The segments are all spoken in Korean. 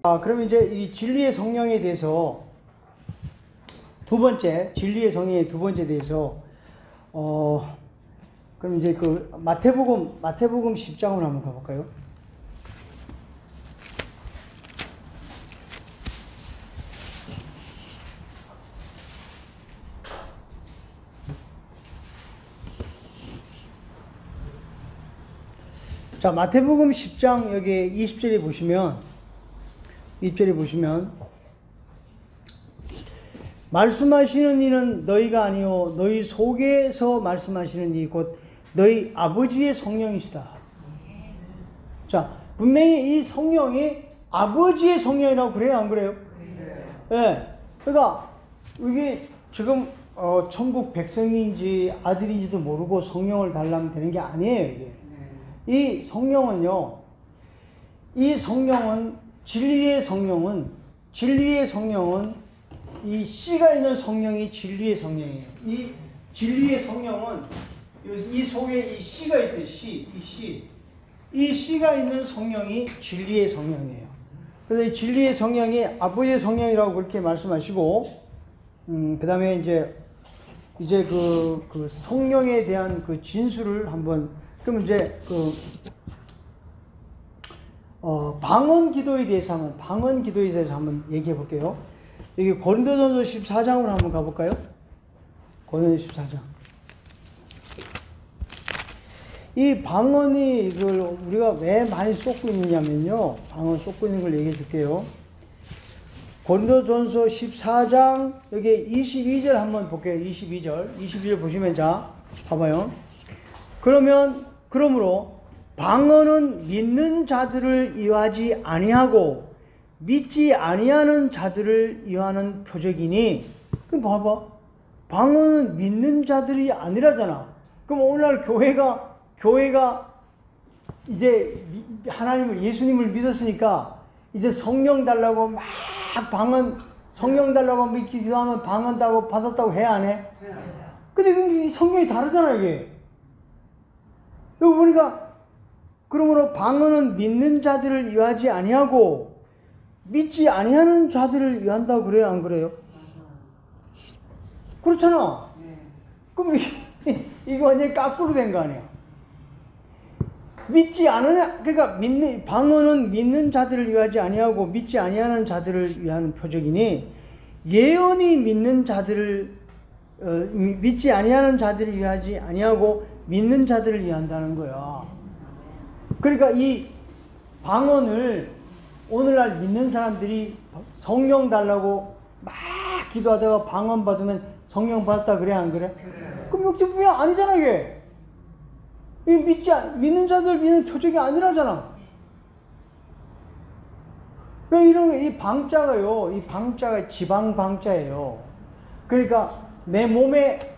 그러면 이제 이 진리의 성령에 대해서 두 번째, 진리의 성령의 두 번째 대해서, 그럼 이제 그 마태복음 10장으로 한번 가볼까요? 자, 마태복음 10장 여기 20절에 보시면 말씀하시는 이는 너희가 아니요 너희 속에서 말씀하시는 이 곧 너희 아버지의 성령이시다. 자, 분명히 이 성령이 아버지의 성령이라고 그래요, 안 그래요? 네. 그러니까 이게 지금 천국 백성인지 아들인지도 모르고 성령을 달라면 되는 게 아니에요, 이게. 이 성령은요, 진리의 성령은 이 씨가 있는 성령이 진리의 성령이에요. 이 진리의 성령은 이 속에 이 씨가 있어요. 이 씨가 있는 성령이 진리의 성령이에요. 그래서 이 진리의 성령이 아버지의 성령이라고 그렇게 말씀하시고, 그 다음에 이제 그 성령에 대한 그 진술을 한번, 그럼 이제 방언 기도에 대해서 한번 얘기해 볼게요. 여기 고린도전서 14장으로 한번 가볼까요? 고린도전서 14장. 이 방언이 이걸 우리가 왜 많이 쏟고 있느냐면요. 방언 쏟고 있는 걸 얘기해 줄게요. 고린도전서 14장 여기 22절 한번 볼게요. 22절 보시면 자 봐봐요. 그러므로 방언은 믿는 자들을 이해하지 아니하고 믿지 아니하는 자들을 이해하는 표적이니, 그럼 봐봐. 방언은 믿는 자들이 아니라잖아. 그럼 오늘날 교회가 이제 예수님을 믿었으니까 이제 성령 달라고 막 성령 달라고 기도하면 방언 받았다고 해, 안 해? 근데 그럼 성경이 다르잖아, 이게. 여기 보니까, 그러므로 방언은 믿는 자들을 이해하지 아니하고 믿지 아니하는 자들을 위한다고 그래요, 안 그래요? 그렇잖아. 그럼 이거 완전히 거꾸로 된 거 아니야? 그러니까 방언은 믿는 자들을 위하지 아니하고 믿지 아니하는 자들을 위하는 표적이니, 예언이 믿지 아니하는 자들을 위하지 아니하고 믿는 자들을 위한다는 거야. 그러니까 이 방언을 오늘날 믿는 사람들이 성령 달라고 막 기도하다가 방언 받으면 성령 받았다 그래, 안 그래? 그럼 역대분명 아니잖아, 이게. 믿는 자들 믿는 표적이 아니라잖아. 이 방자가 지방 방자예요. 그러니까 내 몸에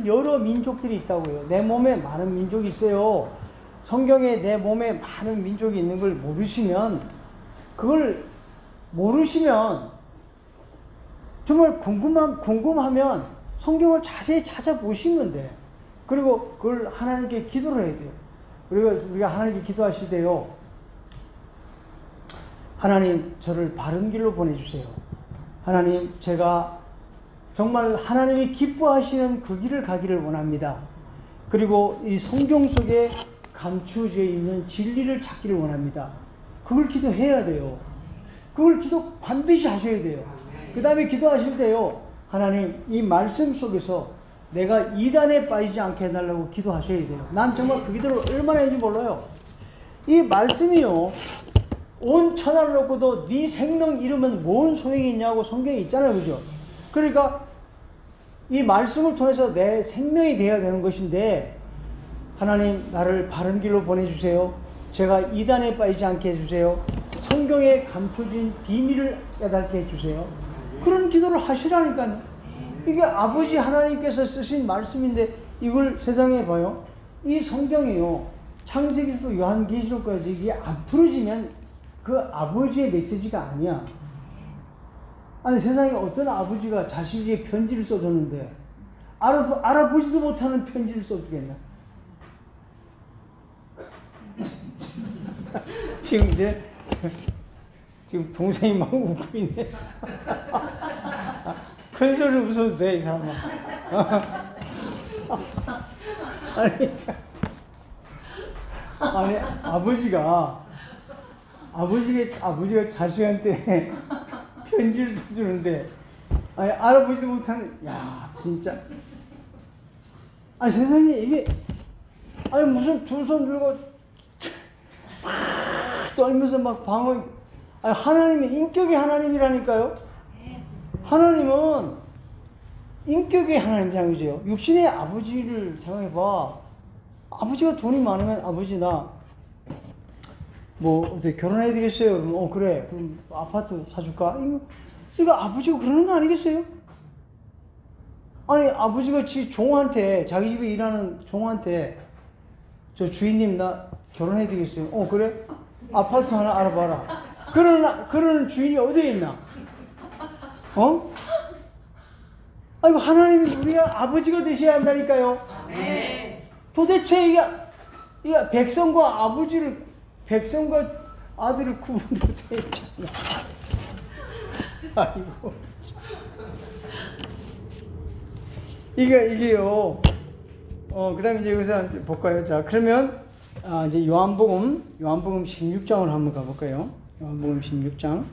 여러 민족들이 있다고요. 내 몸에 많은 민족이 있어요. 성경에 내 몸에 많은 민족이 있는 걸 모르시면 정말 궁금하면 성경을 자세히 찾아보시면 돼. 그리고 그걸 하나님께 기도를 해야 돼요. 우리가 하나님께 기도하실 때요, 하나님, 저를 바른 길로 보내주세요. 하나님, 제가 정말 하나님이 기뻐하시는 그 길을 가기를 원합니다. 그리고 이 성경 속에 감추어져 있는 진리를 찾기를 원합니다. 그걸 기도해야 돼요. 그걸 기도 반드시 하셔야 돼요. 그 다음에 기도하실 때요, 하나님, 이 말씀 속에서 내가 이단에 빠지지 않게 해달라고 기도하셔야 돼요. 난 정말 그 기도를 얼마나 했는지 몰라요. 이 말씀이요, 온 천하를 놓고도 네 생명 잃으면 뭔 소용이 있냐고 성경에 있잖아요, 그죠? 그러니까 이 말씀을 통해서 내 생명이 되어야 되는 것인데, 하나님, 나를 바른 길로 보내주세요. 제가 이단에 빠지지 않게 해주세요. 성경에 감춰진 비밀을 깨닫게 해주세요. 그런 기도를 하시라니까요. 이게 아버지 하나님께서 쓰신 말씀인데, 이걸 세상에 봐요. 이 성경이요, 창세기에서 요한계시록까지 이게 안 풀어지면 그 아버지의 메시지가 아니야. 아니, 세상에 어떤 아버지가 자식에게 편지를 써줬는데 알아보지도 못하는 편지를 써주겠나? 지금 이제 지금 동생이 막 웃고 있네. 큰 소리로 웃어도 돼, 이 사람아. 아니, 아버지가 자식한테 편지를 써주는데, 아니, 알아보지도 못하는, 야, 진짜. 아니, 세상에 이게, 아니, 무슨 두 손 들고, 막 떨면서 막 방언, 아니, 하나님이 인격의 하나님이라니까요? 하나님은 인격의 하나님이라는 거죠. 육신의 아버지를 생각해봐. 아버지가 돈이 많으면 아버지 나 뭐 어떻게 결혼해야 되겠어요? 그럼 그래. 그럼 아파트 사줄까? 이거 아버지가 그러는 거 아니겠어요? 아니 아버지가 종한테 자기 집에 일하는 종한테 저 주인님 나 결혼해야 되겠어요? 그래? 아파트 하나 알아봐라. 그러는 주인이 어디에 있나? 아이고 하나님이 우리가 아버지가 되셔야 한다니까요. 네. 도대체 이게 백성과 아들을 구분도 되잖아. 아이고. 이게요. 그 다음에 이제 여기서 볼까요? 자, 그러면, 이제 요한복음 16장으로 한번 가볼까요? 요한복음 16장.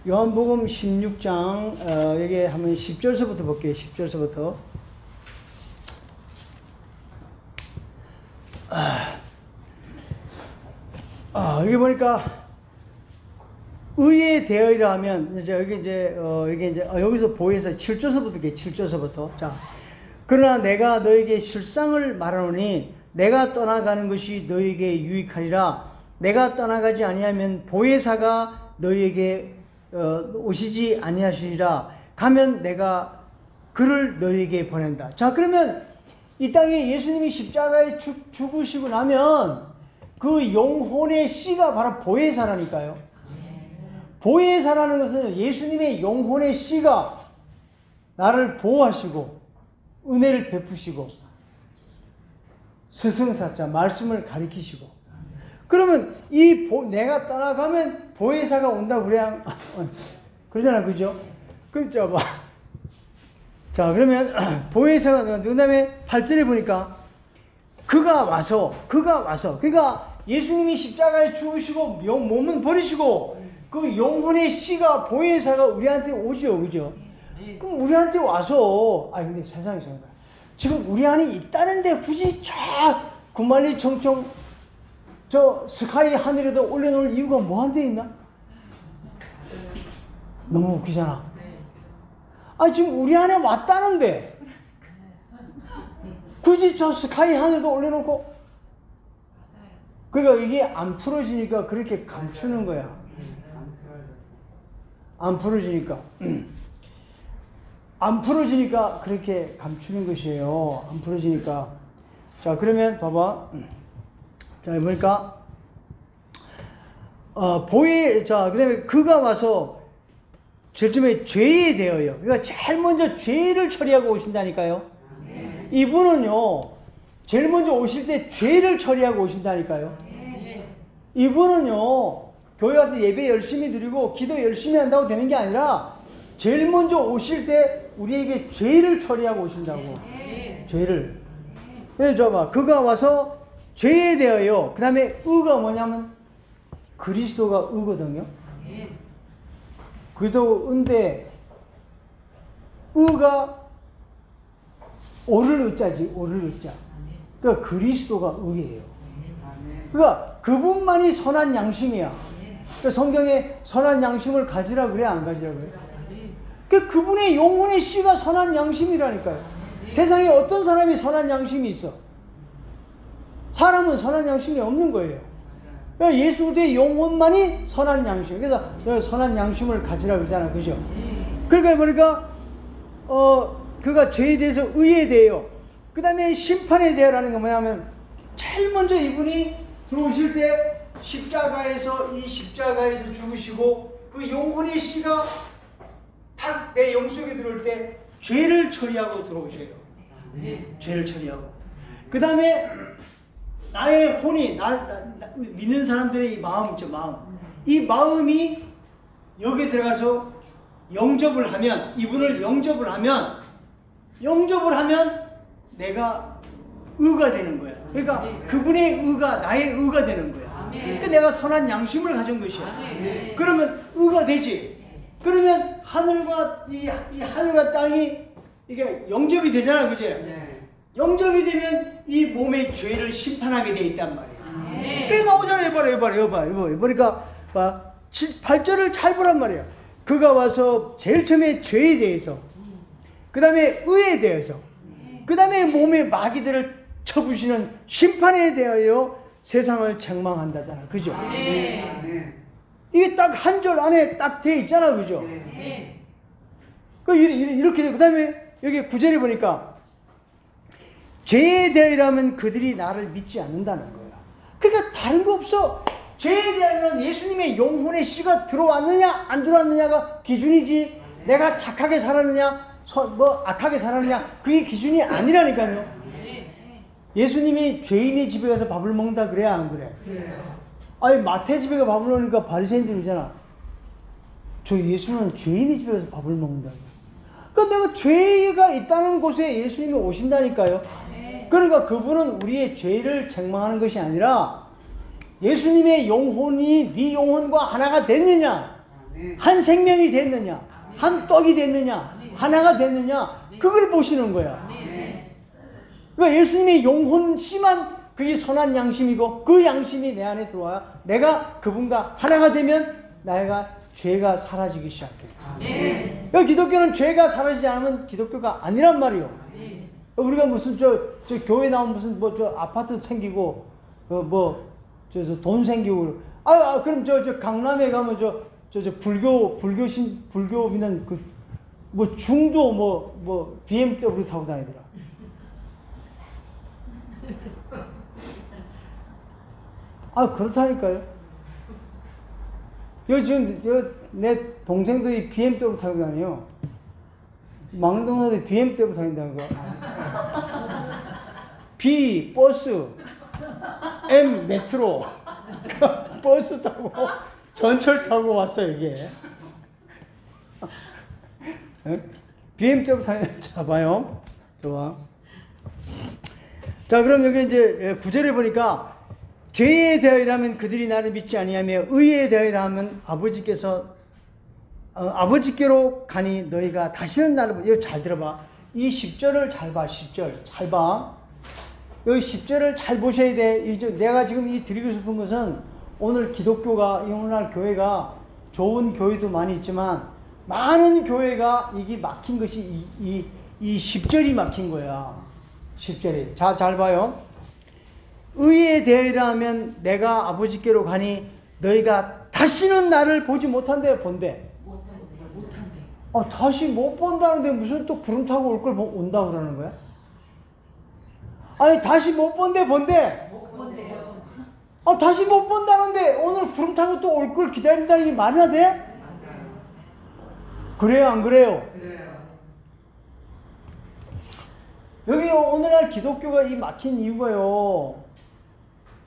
요한복음 16장, 여기 한번 10절서부터 볼게요. 10절서부터. 여기 보니까, 의에 대하여라 하면, 여기서 보혜사 7절서부터, 7절서부터. 자, 그러나 내가 너에게 실상을 말하노니, 내가 떠나가는 것이 너에게 유익하리라. 내가 떠나가지 아니하면 보혜사가 너에게 오시지 아니하시리라. 가면 내가 그를 너에게 보낸다. 자, 그러면 이 땅에 예수님이 십자가에 죽으시고 나면 그 영혼의 씨가 바로 보혜사라니까요. 보혜사라는 것은 예수님의 영혼의 씨가 나를 보호하시고 은혜를 베푸시고 스승사자 말씀을 가리키시고, 그러면 내가 떠나가면 보혜사가 온다고 그래야 그러잖아, 그죠? 그럼 자 그러면 보혜사가 그 다음에 8절에 보니까 그가 와서 그러니까 예수님이 십자가에 죽으시고 몸은 버리시고 그 영혼의 씨가 보혜사가 우리한테 오죠, 그죠? 그럼 우리한테 와서 근데 세상에서 지금 우리 안에 있다는데 굳이 구만리 청청 저 스카이 하늘에다 올려놓을 이유가 뭐한데 있나? 너무 웃기잖아. 지금 우리 안에 왔다는데 굳이 저 스카이 하늘에다 올려놓고, 그러니까 이게 안 풀어지니까 그렇게 감추는 거야. 안 풀어지니까 그렇게 감추는 것이에요. 안 풀어지니까. 자, 그러면 봐봐. 자, 보니까 그 다음에 그가 와서 제일 죄에 대하여, 그러니까 제일 먼저 죄를 처리하고 오신다니까요. 이분은요, 제일 먼저 오실 때 죄를 처리하고 오신다니까요. 이분은요, 교회 가서 예배 열심히 드리고 기도 열심히 한다고 되는 게 아니라 제일 먼저 오실 때 우리에게 죄를 처리하고 오신다고. 죄를. 그래서 봐봐. 그가 와서 죄에 대하여, 그 다음에 의가 뭐냐면 그리스도가 의거든요. 그리스도가 의인데 의가 오를 의자지, 오를 의자. 그러니까 그리스도가 의예요. 그러니까 그분만이 선한 양심이야. 그러니까 성경에 선한 양심을 가지라 그래, 안 가지라 그래? 그러니까 그분의 영혼의 씨가 선한 양심이라니까요. 세상에 어떤 사람이 선한 양심이 있어? 사람은 선한 양심이 없는 거예요. 그러니까 예수 그리스도의 영혼만이 선한 양심. 그래서 선한 양심을 가지라 그러잖아, 그죠? 그러니까 보니까 그가 죄에 대해서 의에 대해요. 그 다음에 심판에 대하라는 건 뭐냐면, 제일 먼저 이분이 들어오실 때 십자가에서 죽으시고 그 영혼의 씨가 탁 내 영속에 들어올 때 죄를 처리하고 들어오셔요. 죄를 처리하고. 그 다음에 나의 혼이, 믿는 사람들의 이 마음 있죠, 마음. 이 마음이 여기에 들어가서 영접을 하면, 이분을 영접을 하면 내가 의가 되는 거야. 그러니까 그분의 의가 나의 의가 되는 거야. 그러니까 내가 선한 양심을 가진 것이야. 그러면 의가 되지. 그러면 하늘과 이 하늘과 땅이 이게 영접이 되잖아, 그제? 영접이 되면 이 몸의 죄를 심판하게 돼 있단 말이야. 그게 나오잖아. 이봐라. 그러니까 8절을 잘 보란 말이야. 그가 와서 제일 처음에 죄에 대해서, 그 다음에 의에 대해서, 그 다음에 몸의 마귀들을 쳐부시는 심판에 대하여 세상을 책망한다잖아. 그죠? 이게 딱 한 절 안에 딱 돼 있잖아. 그죠? 이렇게, 그 다음에 여기 9절에 보니까 죄에 대하여라면 그들이 나를 믿지 않는다는 거야. 그러니까 다른 거 없어. 죄에 대하여는 예수님의 영혼의 씨가 들어왔느냐 안 들어왔느냐가 기준이지, 내가 착하게 살았느냐 악하게 살았느냐 그게 기준이 아니라니까요. 예수님이 죄인의 집에 가서 밥을 먹는다 그래야 안 그래? 아니 마태 집에 가서 밥을 먹으니까 바리새인들이 그러잖아. 저 예수는 죄인의 집에 가서 밥을 먹는다. 그러니까 내가 죄가 있다는 곳에 예수님이 오신다니까요. 그러니까 그분은 우리의 죄를 책망하는 것이 아니라 예수님의 영혼이 네 영혼과 하나가 됐느냐, 한 생명이 됐느냐, 한 떡이 됐느냐, 하나가 됐느냐, 그걸 보시는 거야. 그러니까 예수님의 영혼 씨만 그게 선한 양심이고, 그 양심이 내 안에 들어와야 내가 그분과 하나가 되면 내가 죄가 사라지기 시작해. 그러니까 기독교는 죄가 사라지지 않으면 기독교가 아니란 말이요. 우리가 무슨 저 교회 나오면 무슨 저 아파트 생기고 돈 생기고, 그럼 저 강남에 가면 저 불교 믿는 중도 BMW 타고 다니더라. 그렇다니까요. 요즘 내 동생도 이 BMW 타고 다녀요. 막는 동생도 BMW 타고 다닌다고. B 버스, M 메트로, 버스 타고 전철 타고 왔어 이게. BMW 타고 잡아요. 좋아. 자, 그럼 여기 이제 9절에 보니까 죄에 대하여라면 그들이 나를 믿지 아니하며 의에 대하여라면 아버지께로 가니 너희가 다시는 나를 이거 잘 들어봐. 이 10절을 잘 봐. 10절 잘 봐. 여기 10절을 잘 보셔야 돼. 내가 지금 드리고 싶은 것은 오늘 기독교가, 오늘날 교회가 좋은 교회도 많이 있지만 많은 교회가 이게 막힌 것이 이 10절이 막힌 거야. 10절이. 자, 잘 봐요. 의에 대하여라 하면 내가 아버지께로 가니 너희가 다시는 나를 보지 못한대. 본대. 못한대. 다시 못 본다는데 무슨 또 구름 타고 올 걸 온다고 그러는 거야? 아니 다시 못 본대. 본대. 못 본대요. 다시 못 본다는데 오늘 구름 타고 또 올 걸 기다린다는 게 말이나 돼? 그래요 안 그래요? 그래요. 여기 오늘날 기독교가 이 막힌 이유가요,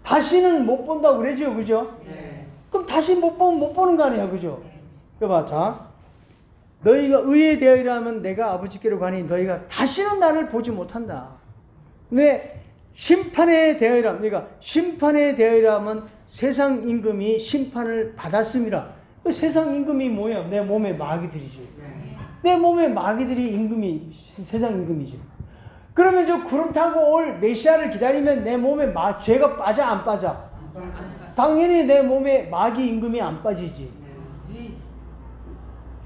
다시는 못 본다고 그러죠. 그죠? 네. 그럼 다시 못 보면 못 보는 거 아니야. 그죠? 그봐. 자, 너희가 의에 대하여라 하면 내가 아버지께로 가니 너희가 다시는 나를 보지 못한다. 왜? 심판에 대하여라. 그러니까 심판에 대하여라 하면 세상 임금이 심판을 받았습니다. 그 세상 임금이 뭐야? 내 몸의 마귀들이지. 내 몸의 마귀들이 임금이 세상 임금이지. 그러면 저 구름 타고 올 메시아를 기다리면 내 몸에 죄가 빠져 안 빠져? 당연히 내 몸에 마귀 임금이 안 빠지지.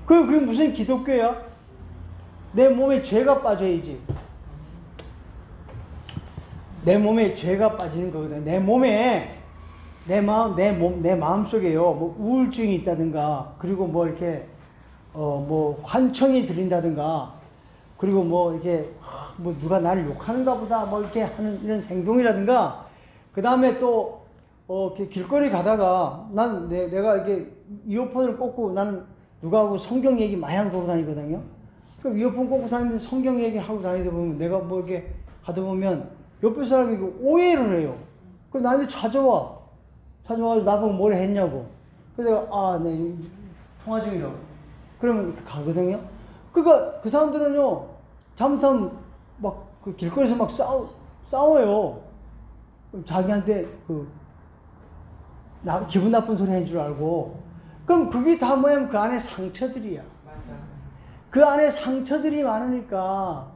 그게 무슨 기독교야? 내 몸에 죄가 빠져야지. 내 몸에 죄가 빠지는 거거든. 내 몸에 내 마음 속에요. 우울증이 있다든가, 그리고 이렇게 환청이 들린다든가, 그리고 이렇게 누가 나를 욕하는가 보다 이렇게 하는 이런 행동이라든가, 그 다음에 또 이렇게 길거리 가다가 내가 이렇게 이어폰을 꽂고 나는 누가하고 성경 얘기 마냥 돌아다니거든요. 그 이어폰 꽂고 다니면서 성경 얘기하고 다니다 보면 내가 뭐 이렇게 하다 보면 옆에 사람이 오해를 해요. 그 나한테 찾아와서 나보고 뭘 했냐고. 그래서 내가 네, 통화 중이라고. 그러면 이렇게 가거든요. 그러니까 그 사람들은요, 잘못하면 막 그 길거리에서 막 싸워요. 자기한테 기분 나쁜 소리 한 줄 알고. 그럼 그게 다 뭐냐면 그 안에 상처들이야. 맞아. 그 안에 상처들이 많으니까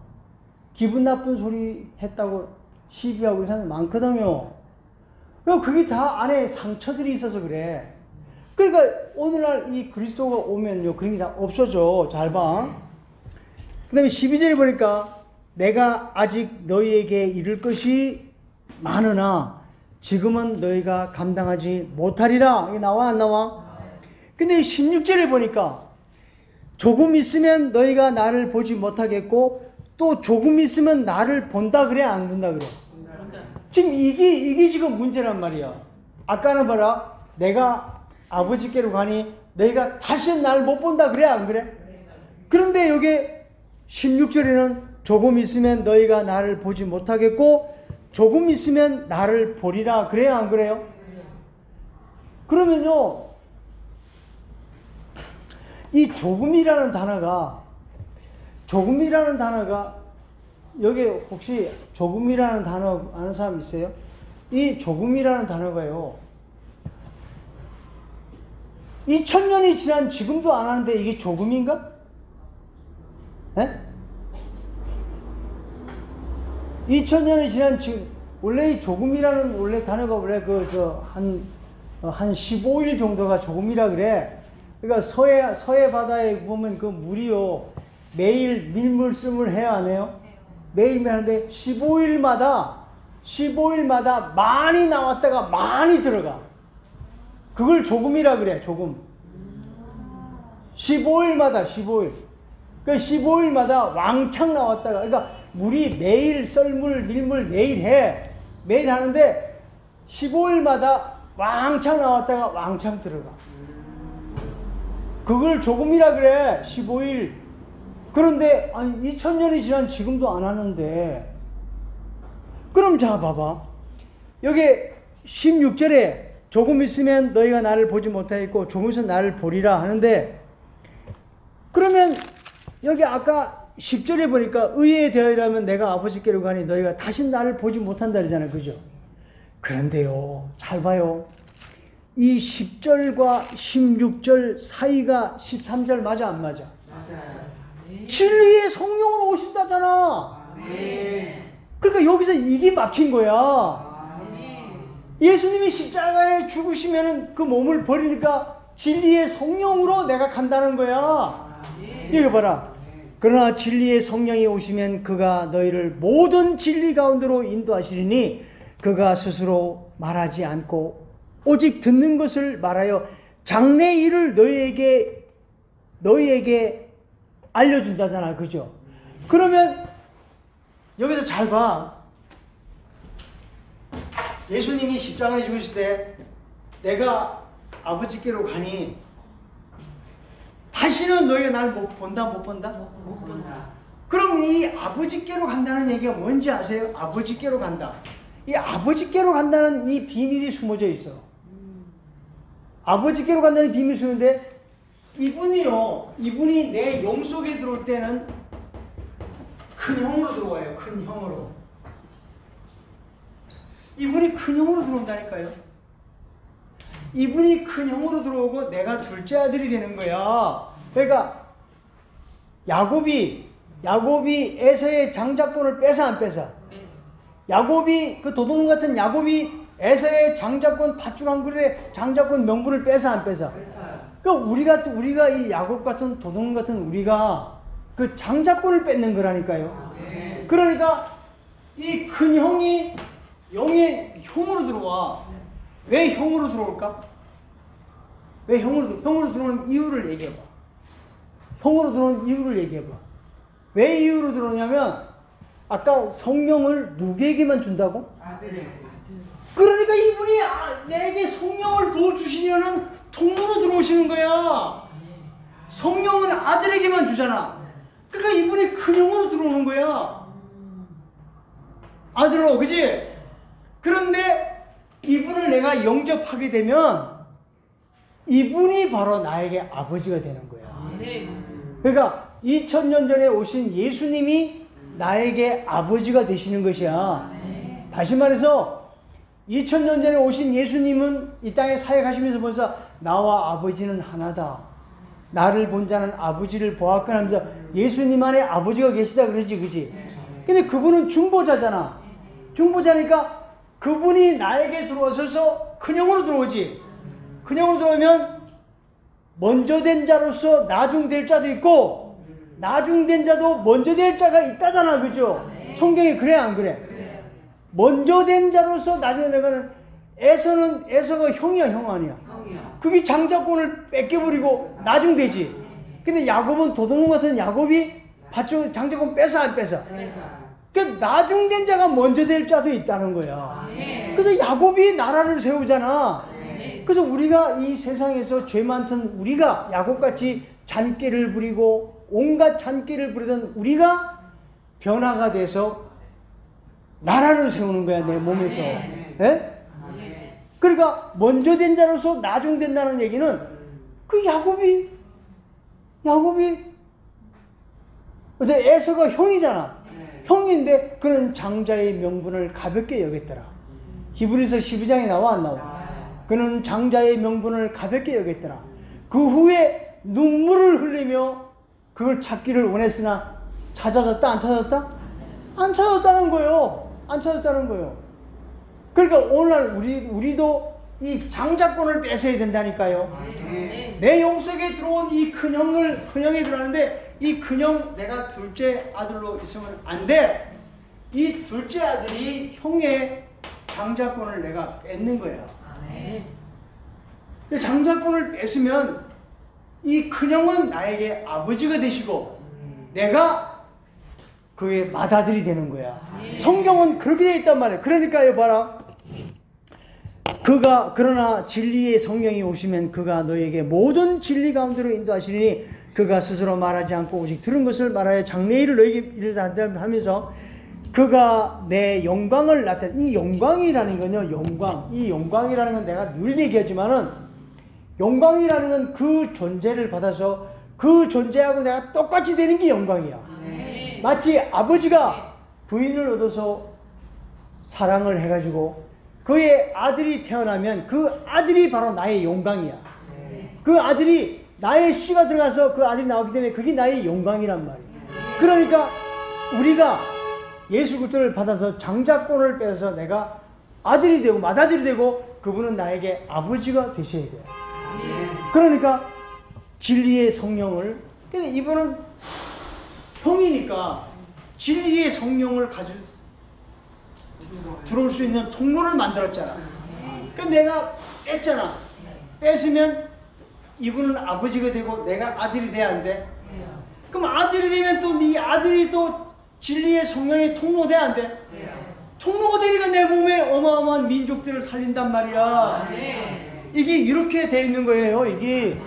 기분 나쁜 소리 했다고 시비하고 이런 사람이 많거든요. 그럼 그게 다 안에 상처들이 있어서 그래. 그러니까 오늘날 이 그리스도가 오면요, 그런 게 다 없어져. 잘 봐. 그 다음에 12절에 보니까 내가 아직 너희에게 이를 것이 많으나 지금은 너희가 감당하지 못하리라. 이게 나와 안 나와? 근데 16절에 보니까 조금 있으면 너희가 나를 보지 못하겠고 또 조금 있으면 나를 본다 그래 안 본다 그래? 지금 이게 지금 문제란 말이야. 아까는 봐라, 내가 아버지께로 가니 너희가 다시 나를 못 본다 그래 안 그래? 그런데 여기 16절에는 조금 있으면 너희가 나를 보지 못하겠고 조금 있으면 나를 보리라 그래요 안 그래요? 그러면요, 이 조금이라는 단어가 여기 혹시 조금이라는 단어 아는 사람 있어요? 이 조금이라는 단어가요, 2000년이 지난 지금도 안 하는데 이게 조금인가? 에? 2000년이 지난 지금, 원래 이 조금이라는 원래 단어가 원래 한 15일 정도가 조금이라 그래. 그러니까 서해 바다에 보면 그 물이요, 매일 밀물씀을 해야 안 해요? 매일 하는데 15일마다 많이 나왔다가 많이 들어가. 그걸 조금이라 그래, 조금. 15일마다. 그 15일마다 왕창 나왔다가, 그러니까 물이 매일 썰물, 밀물 매일 하는데 15일마다 왕창 나왔다가 왕창 들어가. 그걸 조금이라 그래, 15일. 그런데, 2000년이 지난 지금도 안 하는데. 그럼 자, 봐봐. 여기 16절에 조금 있으면 너희가 나를 보지 못하겠고, 조금 있으면 나를 보리라 하는데, 그러면 여기 아까 10절에 보니까 의에 대하여라면 내가 아버지께로 가니 너희가 다시 나를 보지 못한다 그러잖아요. 그죠? 그런데요, 잘 봐요. 이 10절과 16절 사이가 13절 맞아 안 맞아? 맞아요. 진리의 성령으로 오신다잖아. 그러니까 여기서 이게 막힌 거야. 예수님이 십자가에 죽으시면은 그 몸을 버리니까 진리의 성령으로 내가 간다는 거야. 여기 봐라. 그러나 진리의 성령이 오시면 그가 너희를 모든 진리 가운데로 인도하시리니 그가 스스로 말하지 않고 오직 듣는 것을 말하여 장래 일을 너희에게 알려준다잖아. 그죠? 그러면 여기서 잘 봐. 예수님이 십자가에 죽으실 때 내가 아버지께로 가니 다시는 너희가 나를 못 본다? 못 본다? 못 본다. 그럼 이 아버지께로 간다는 얘기가 뭔지 아세요? 아버지께로 간다. 이 아버지께로 간다는 이 비밀이 숨어져 있어. 아버지께로 간다는 비밀이 숨는데 이분이 내 영 속에 들어올 때는 큰 형으로 들어와요. 큰 형으로. 이분이 큰 형으로 들어온다니까요. 이분이 큰 형으로 들어오고 내가 둘째 아들이 되는 거야. 그러니까 야곱이 에서의 장자권을 뺏어 안 뺏어? 야곱이 그 도둑놈 같은 야곱이 에서의 장자권 팥죽 한 그릇에 장자권 명분을 뺏어 안 뺏어? 그러니까 우리가 이 야곱 같은 도둑놈 같은 우리가 그 장자권을 뺏는 거라니까요. 그러니까 이 큰 형이 영의 형으로 들어와. 왜 형으로 들어올까? 왜 형으로 들어오는 이유를 얘기해봐. 형으로 들어오는 이유를 얘기해봐. 왜 이유로 들어오냐면 아까 성령을 누구에게만 준다고? 아들에게. 그러니까 이분이 내게 성령을 부어주시려는 통로로 들어오시는 거야. 성령은 아들에게만 주잖아. 그러니까 이분이 큰형으로 들어오는 거야. 아들로, 그지? 그런데 이분을 내가 영접하게 되면 이분이 바로 나에게 아버지가 되는 거야. 그러니까 2000년 전에 오신 예수님이 나에게 아버지가 되시는 것이야. 다시 말해서 2000년 전에 오신 예수님은 이 땅에 사역하시면서 벌써 나와 아버지는 하나다. 나를 본 자는 아버지를 보았거나 하면서 예수님 안에 아버지가 계시다 그러지, 그지? 근데 그분은 중보자잖아. 중보자니까 그분이 나에게 들어오셔서 큰형으로 들어오지. 큰형으로 들어오면 먼저 된 자로서 나중 될 자도 있고 나중 된 자도 먼저 될 자가 있다잖아, 그죠? 성경에 그래 안 그래? 먼저 된 자로서 나중에 되면은 에서가 형이야, 형 아니야? 그게 장자권을 뺏겨버리고 나중 되지. 근데 야곱은 도둑놈 같은 야곱이 장자권 뺏어 안 뺏어? 그러니까 나중 된 자가 먼저 될 자도 있다는 거야. 그래서 야곱이 나라를 세우잖아. 그래서 우리가 이 세상에서 죄 많던 우리가 야곱같이 잔꾀를 부리고 온갖 잔꾀를 부리던 우리가 변화가 돼서 나라를 세우는 거야, 내 몸에서. 예? 그러니까 먼저 된 자로서 나중 된다는 얘기는 그 야곱이 어제 에서가 형이잖아. 형인데 그는 장자의 명분을 가볍게 여겼더라. 히브리서 12장에 나와 안 나와? 그는 장자의 명분을 가볍게 여겼더라. 그 후에 눈물을 흘리며 그걸 찾기를 원했으나 찾아졌다, 안 찾아졌다? 안 찾았다는 거예요. 안 찾았다는 거예요. 그러니까 오늘날 우리도 이 장자권을 뺏어야 된다니까요. 내 영속에 들어온 이 큰형이 들어왔는데 이 큰형 내가 둘째 아들로 있으면 안 돼. 이 둘째 아들이 형의 장자권을 내가 뺏는 거야. 장자권을 뺏으면 이 큰형은 나에게 아버지가 되시고 내가 그의 맏아들이 되는 거야. 성경은 그렇게 되어 있단 말이야. 그러니까요, 봐라. 그러나 진리의 성령이 오시면 그가 너에게 모든 진리 가운데로 인도하시리니 그가 스스로 말하지 않고 오직 들은 것을 말하여 장래일을 너에게 이르다 하면서 그가 내 영광을 나타내. 이 영광이라는 건요, 이 영광이라는 건 내가 늘 얘기하지만은 영광이라는 건 그 존재를 받아서 그 존재하고 내가 똑같이 되는 게 영광이야. 마치 아버지가 부인을 얻어서 사랑을 해가지고 그의 아들이 태어나면 그 아들이 바로 나의 영광이야. 그 아들이 나의 씨가 들어가서 그 아들이 나오기 때문에 그게 나의 영광이란 말이야. 그러니까 우리가 예수 그리스도를 받아서 장자권을 빼서 내가 아들이 되고 맏아들이 되고 그분은 나에게 아버지가 되셔야 돼요. 그러니까 진리의 성령을, 근데 이분은 형이니까 진리의 성령을 가지고 들어올 수 있는 통로를 만들었잖아. 그러니까 내가 뺐잖아. 뺐으면 이분은 아버지가 되고 내가 아들이 돼야 안 돼? 그럼 아들이 되면 또 네 아들이 또 진리의 성령의 통로 돼야 안 돼? 통로가 되니까 내 몸에 어마어마한 민족들을 살린단 말이야. 이게 이렇게 돼 있는 거예요. 이게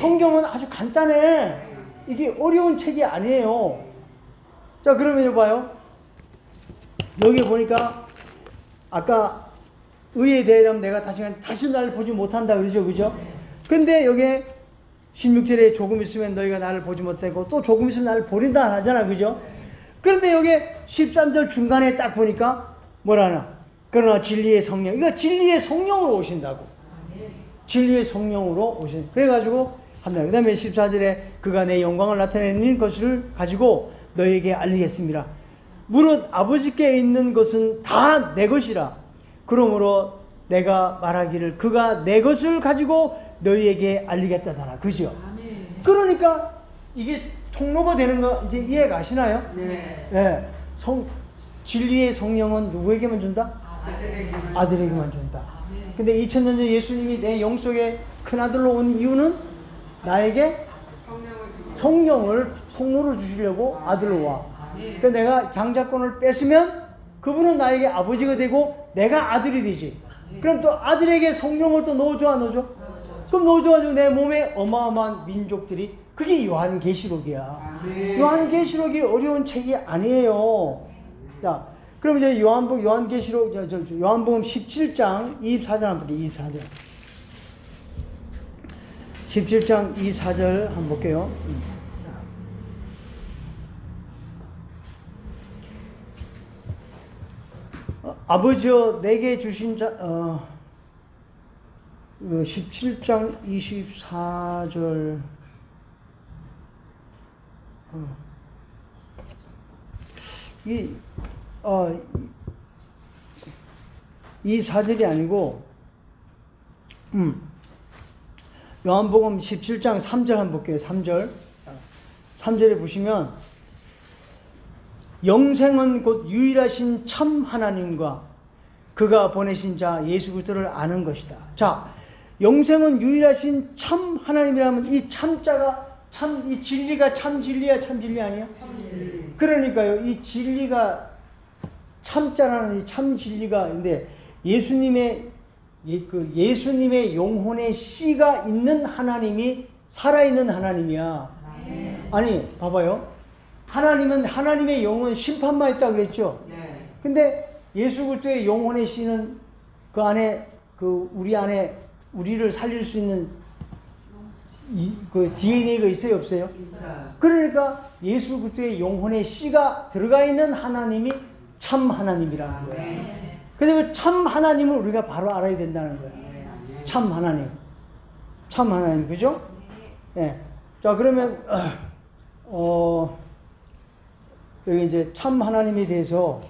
성경은 아주 간단해. 이게 어려운 책이 아니에요. 자, 그러면 봐요. 여기 보니까 아까 의에 대하면 내가 다시 나를 보지 못한다 그러죠, 그죠? 근데 여기 16절에 조금 있으면 너희가 나를 보지 못하고 또 조금 있으면 나를 보린다 하잖아, 그죠? 그런데 여기 13절 중간에 딱 보니까 뭐라나? 그러나 진리의 성령, 이거 진리의 성령으로 오신다고. 진리의 성령으로 오신. 그래가지고 한다. 그 다음에 14절에 그가 내 영광을 나타내는 것을 가지고 너희에게 알리겠습니다. 무릇 아버지께 있는 것은 다 내 것이라. 그러므로 내가 말하기를 그가 내 것을 가지고 너희에게 알리겠다잖아. 그죠? 그러니까 이게 통로가 되는 거 이제 이해 가시나요? 네. 진리의 성령은 누구에게만 준다? 아들에게만 준다. 근데 2000년 전 예수님이 내 영속에 큰아들로 온 이유는 나에게 성령을 통로로 주시려고 아들로 와. 그러니까 내가 장자권을 뺏으면 그분은 나에게 아버지가 되고 내가 아들이 되지. 그럼 또 아들에게 성령을 또 넣어줘, 안 넣어줘? 그럼 넣어줘가지고 내 몸에 어마어마한 민족들이, 그게 요한계시록이야. 요한계시록이 어려운 책이 아니에요. 자, 그럼 이제 요한계시록, 요한복음 17장 24절 한번 볼게요. 24절. 17장 24절 한번 볼게요. 아버지여 내게 주신 자, 17장 24절. 이 4절이 아니고, 요한복음 17장 3절 한번 볼게요. 3절. 3절에 보시면, 영생은 곧 유일하신 참 하나님과 그가 보내신 자 예수 그리스도를 아는 것이다. 자, 영생은 유일하신 참 하나님이라면 이 참자가 참, 이 진리가 참 진리야, 참 진리 아니야? 참진리. 그러니까요, 이 진리가 참자라는 이 참 진리가, 근데 예수님의 영혼의 씨가 있는 하나님이 살아있는 하나님이야. 아니, 봐봐요. 하나님은, 하나님의 영은 심판만 있다 그랬죠? 네. 근데 예수 그리스도의 영혼의 씨는 그 안에, 우리 안에, 우리를 살릴 수 있는 그 DNA가 있어요, 없어요? 있어요. 그러니까 예수 그리스도의 영혼의 씨가 들어가 있는 하나님이 참 하나님이라는 거야. 네. 근데 그 참 하나님을 우리가 바로 알아야 된다는 거야. 네. 참 하나님. 참 하나님, 그죠? 네. 자, 그러면, 여기 이제 참 하나님에 대해서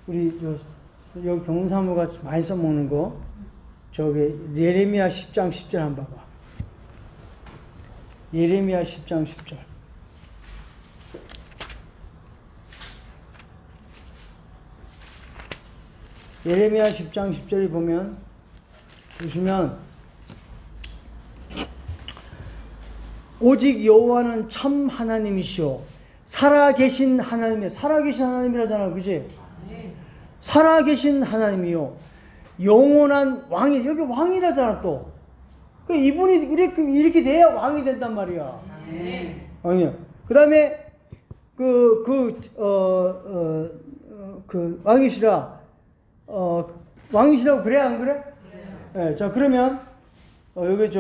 우리 여기 경사무가 많이 써먹는 거, 저기 예레미야 10장 10절 한번 봐봐. 예레미야 10장 10절. 예레미야 10장 10절에 보시면 오직 여호와는 참 하나님이시오 살아계신 하나님이요. 살아계신 하나님이라잖아, 그지? 네. 살아계신 하나님이요. 영원한 왕이, 여기 왕이라잖아, 또. 그 이분이 이렇게 돼야 왕이 된단 말이야. 네. 왕이요. 그 다음에, 왕이시라고 그래, 안 그래? 네. 네. 자, 그러면, 여기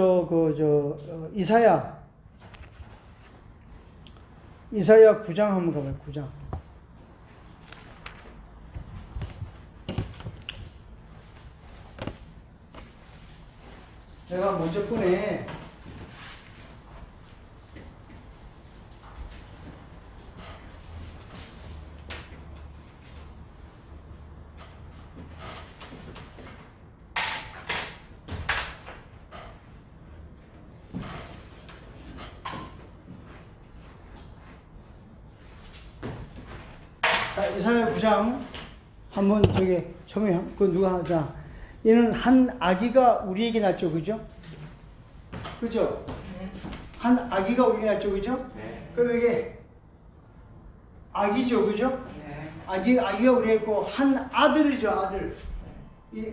이사야 9장 한번 가봐요. 9장. 제가 먼저 꺼내. 자, 이사야 9장 한번 처음에 누가 하자. 얘는 한 아기가 우리에게 낳죠, 그죠? 그죠? 네. 한 아기가 우리에게 낳죠, 그죠? 네. 그럼 이게 아기죠, 그죠? 네. 아기가 우리에게 있고 한 아들이죠, 아들. 이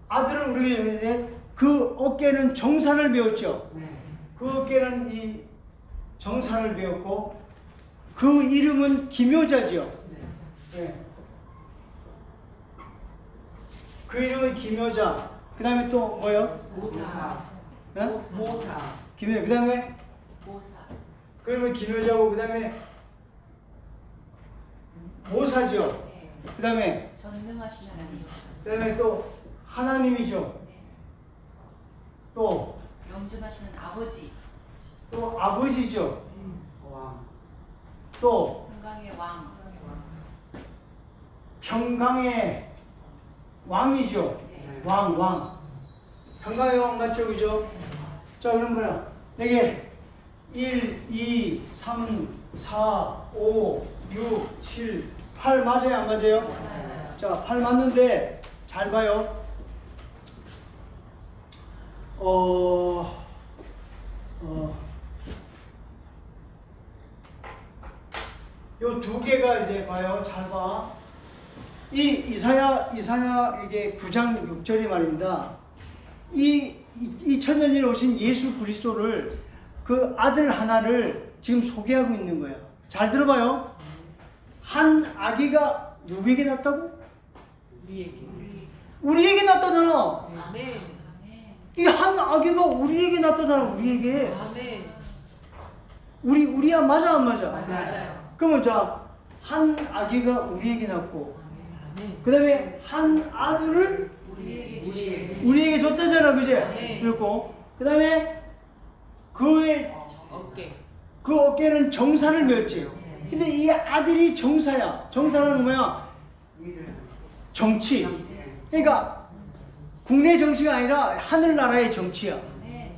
아들을 우리에게 줬는데 그 어깨는 정사를 배웠죠. 네. 그 어깨는 이 정사를 배웠고 그 이름은 기묘자죠. 네. 그 이름은 기묘자. 그 다음에 또 뭐요? 모사. 네? 모사. 기묘. 그 다음에 모사. 그 이름은 기묘자고 그 다음에 모사죠. 네. 그 다음에 전능하신 하나님. 그 다음에 또 하나님이죠. 네. 또 영존하시는 아버지. 또 아버지죠. 또 평강의 왕. 평강의 왕이죠. 네. 왕. 평강의 왕 맞죠, 그죠? 자, 그럼 뭐야? 이게 1, 2, 3, 4, 5, 6, 7, 8 맞아요, 안 맞아요? 네. 자, 8 맞는데 잘 봐요. 요 두 개가 이제 봐요. 잘 봐. 이 이사야 이게 9장 6절이 말입니다. 이 2000년 전에 오신 예수 그리스도를 그 아들 하나를 지금 소개하고 있는 거예요. 잘 들어봐요. 한 아기가 누구에게 낳았다고? 우리에게 낳았다잖아. 아멘. 이 한 아기가 우리에게 낳았다잖아. 우리에게. 아멘. 우리야 맞아 안 맞아? 맞아요. 그러면 자, 한 아기가 우리에게 낳고 아멘. 그 다음에 한 아들을 우리에게 줬다잖아. 그제? 네. 그렇고 그 다음에 그의 어깨. 그 어깨는 정사를 메었지. 근데 이 아들이 정사야. 정사는 뭐야? 정치. 그러니까 국내 정치가 아니라 하늘나라의 정치야.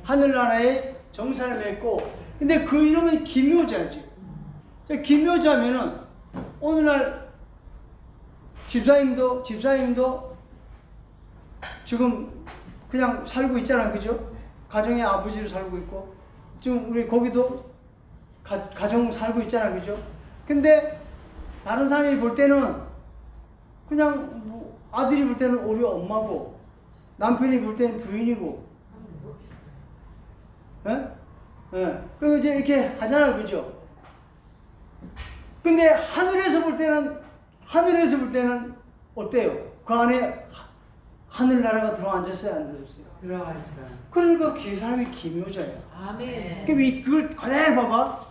하늘나라의 정사를 맺고, 근데 그 이름은 기묘자지. 기묘자면은 오늘날 집사님도 지금 그냥 살고 있잖아, 그죠? 가정의 아버지로 살고 있고, 지금 우리 거기도 가정 살고 있잖아, 그죠? 근데 다른 사람이 볼 때는 그냥 뭐 아들이 볼 때는 우리 엄마고, 남편이 볼 때는 부인이고, 예? 예. 그리고 이제 이렇게 하잖아, 그죠? 근데 하늘에서 볼 때는 어때요? 그 안에 하늘나라가 들어앉았어요, 안 들어졌어요? 들어갔어요. 그러니까 그 사람이 기묘자야. 아멘. 그걸 그대로 봐봐.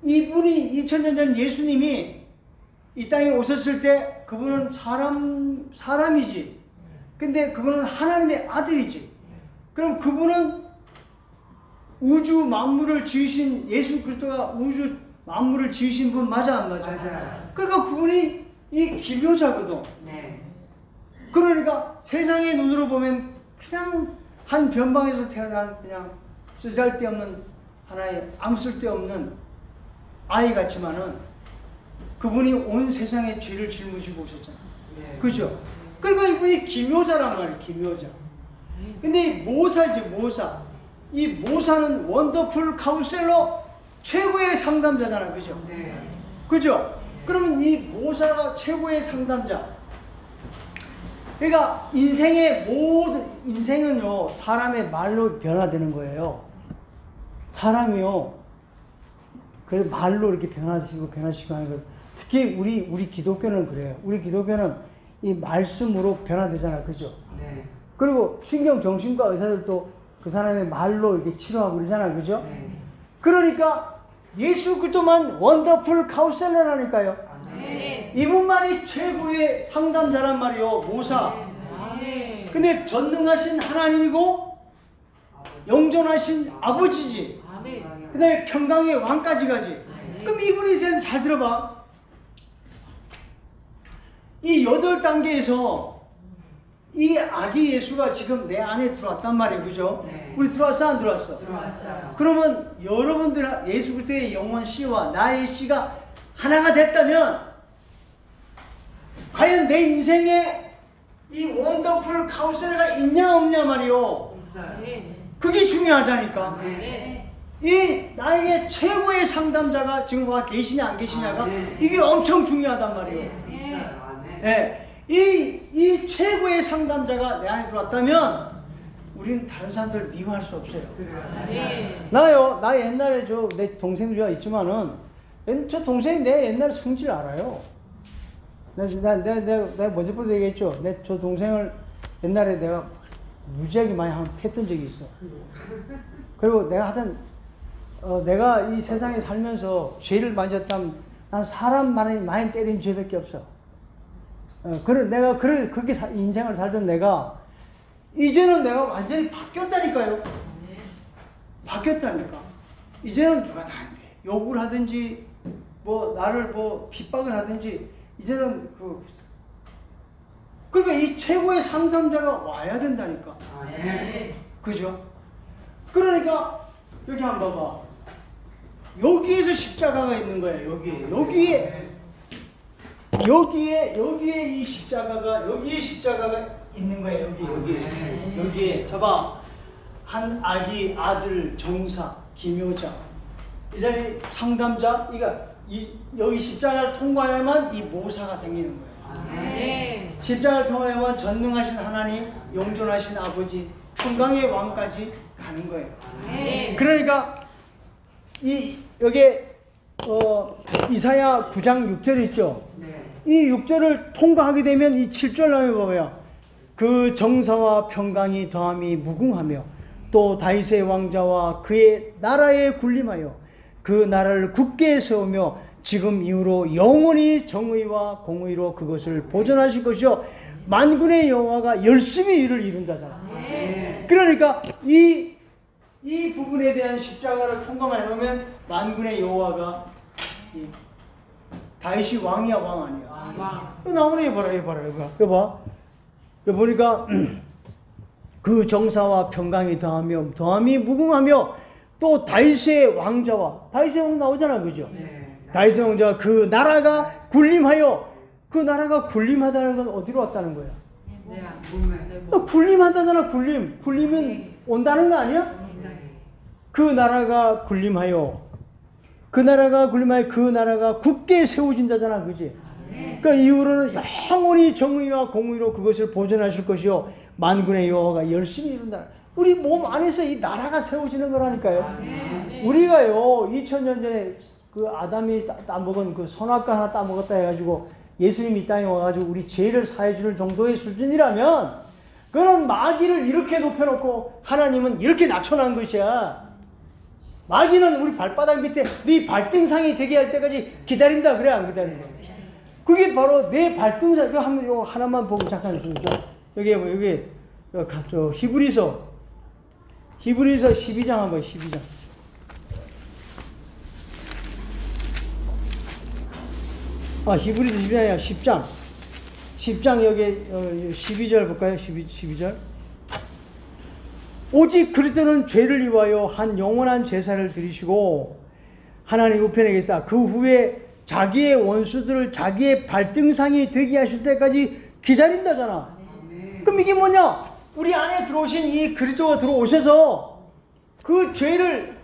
이분이 2000년 전 예수님이 이 땅에 오셨을 때 그분은 사람이지. 근데 그분은 하나님의 아들이지. 그럼 그분은 우주 만물을 지으신, 예수 그리스도가 우주 만물을 지으신 분 맞아 안 맞아? 맞아요. 그러니까 그분이 이 기묘자거든. 네. 그러니까 세상의 눈으로 보면 그냥 한 변방에서 태어난 그냥 쓰잘데없는 하나의 아무 쓸데없는 아이 같지만은 그분이 온 세상의 죄를 짊어지고 오셨잖아. 네. 그죠? 그러니까 이분이 기묘자란 말이에요, 기묘자. 근데 이 모사이지, 모사. 이 모사는 원더풀 카운셀러 최고의 상담자잖아, 그죠? 네. 그죠? 그러면 이 모사가 최고의 상담자. 그러니까 인생은요, 사람의 말로 변화되는 거예요. 사람이요, 그 말로 이렇게 변화시키고 하는 거. 특히 우리 기독교는 그래요. 우리 기독교는 이 말씀으로 변화되잖아, 그죠? 네. 그리고 신경정신과 의사들도 그 사람의 말로 이렇게 치료하고 그러잖아, 그죠? 네. 그러니까 예수 그리스도만 원더풀 카운셀러라니까요. 아멘. 이분만이 최고의 상담자란 말이요, 모사. 아멘. 근데 전능하신 하나님이고 영존하신 아버지지. 아멘. 그 다음에 평강의 왕까지 가지. 그럼 이분이 대해서 잘 들어봐. 이 8단계에서 이 아기 예수가 지금 내 안에 들어왔단 말이에요, 그죠? 네. 우리 들어왔어, 안 들어왔어? 들어왔어요. 그러면 여러분들 예수 그리스도의 영원 씨와 나의 씨가 하나가 됐다면 과연 내 인생에 이 원더풀 카운셀러가 있냐 없냐 말이요. 있어요. 아멘. 그게 중요하다니까. 아멘. 이 나에게 최고의 상담자가 지금 와 계시냐 안 계시냐가 아, 네. 이게 엄청 중요하단 말이요. 있어요. 아멘. 네. 이 최고의 상담자가 내 안에 들어왔다면 우리는 다른 사람들을 미워할 수 없어요. 그래요. 아멘. 나 옛날에 내 동생들이 있지만은 저 동생이 내 옛날 성질 알아요. 내가 먼저부터 얘기했죠. 저 동생을 옛날에 내가 무지하게 많이 패던 적이 있어. 그리고 내가 하여튼 내가 이 세상에 살면서 죄를 만졌다면 난 사람 많이 때린 죄밖에 없어. 내가 그렇게 인생을 살던 내가 이제는 내가 완전히 바뀌었다니까요. 바뀌었다니까. 이제는 누가 나한테 욕을 하든지 뭐 나를 뭐 핍박을 하든지 이제는 그러니까 이 최고의 상담자가 와야 된다니까. 아멘. 그죠? 그러니까 여기 한번 봐봐. 여기에서 십자가가 있는 거야. 여기에 이 십자가가, 여기에 십자가가 있는 거야. 여기에. 봐봐. 한 아기, 아들, 정사, 기묘자. 이 사람이 상담자. 여기 십자가를 통과해야만 이 모사가 생기는 거야. 아멘. 십자가를 통과해야만 전능하신 하나님, 영존하신 아버지, 평강의 왕까지 가는 거예요. 네. 그러니까 여기 이사야 9장 6절 있죠. 네. 이 6절을 통과하게 되면 이 7절 나오면 뭐예요? 그 정사와 평강이 더함이 무궁하며 또 다윗의 왕자와 그의 나라에 군림하여 그 나라를 굳게 세우며 지금 이후로 영원히 정의와 공의로 그것을 보존하실 것이요 만군의 여호와가 열심히 이를 이룬다잖아. 네. 그러니까 이 부분에 대한 십자가를 통과만 해놓으면 만군의 여호와가 다윗이 왕이야 왕 아니야? 왕. 이거 나오네. 이거 봐라 이거 봐. 이거 보니까 그 정사와 평강이 더함이 무궁하며 또 다윗의 왕자와 다윗의 왕 나오잖아 그죠? 네. 다윗의 왕자와 그 나라가 군림하여 그 나라가 군림하다는 건 어디로 왔다는 거야? 네. 몸에. 군림하다잖아 군림은 네. 온다는 거 아니야? 네. 그 나라가 군림하여 그 나라가 굳게 세워진다잖아 그지? 그러니까 이후로는 영원히 정의와 공의로 그것을 보존하실 것이요 만군의 여호와가 열심히 이룬다. 우리 몸 안에서 이 나라가 세워지는 거라니까요. 우리가요 2000년 전에 그 아담이 따먹은 그 선악과 하나 따먹었다 해가지고 예수님이 이 땅에 와가지고 우리 죄를 사해주는 정도의 수준이라면 그는 마귀를 이렇게 높여놓고 하나님은 이렇게 낮춰놓은 것이야. 마귀는 우리 발바닥 밑에 네 발등상이 되게 할 때까지 기다린다 그래 안 기다린다. 그게 바로 내 발등상. 이거 한번 이거 하나만 보고 잠깐 보죠. 여기 저 히브리서 12장 한번 12장. 히브리서 12장이 아니라 10장. 10장 여기 12절 볼까요? 12절. 오직 그리스도는 죄를 위하여 한 영원한 제사를 드리시고 하나님 우편에 계시다. 그 후에 자기의 원수들을 자기의 발등상이 되게 하실 때까지 기다린다잖아. 그럼 이게 뭐냐? 우리 안에 들어오신 이 그리스도가 들어오셔서 그 죄를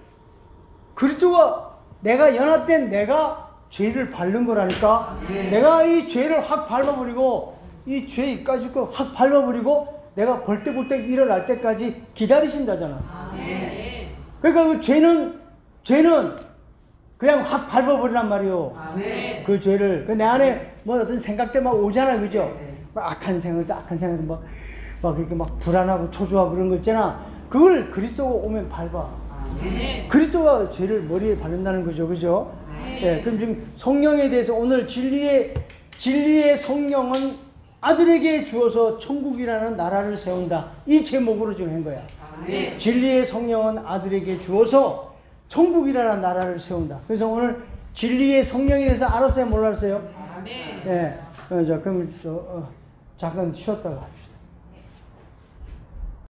그리스도가 내가 연합된 내가 죄를 밟는 거라니까. 내가 이 죄를 확 밟아버리고 이 죄까지 확 밟아버리고 내가 벌떡벌떡 일어날 때까지 기다리신다잖아. 그러니까 그 죄는 그냥 확 밟아버리란 말이요. 그 죄를 내 안에 뭐 어떤 생각들 막 오잖아, 그죠? 막 악한 생각들 막 그렇게 막 불안하고 초조하고 그런 거 있잖아. 그걸 그리스도가 오면 밟아. 그리스도가 죄를 머리에 바른다는 거죠, 그죠? 네. 그럼 지금 성령에 대해서 오늘 진리의 성령은 아들에게 주어서 천국이라는 나라를 세운다. 이 제목으로 지금 한 거야. 진리의 성령은 아들에게 주어서 천국이라는 나라를 세운다. 그래서 오늘 진리의 성령에 대해서 알았어요? 몰랐어요? 네. 자, 그럼 잠깐 쉬었다가 합시다.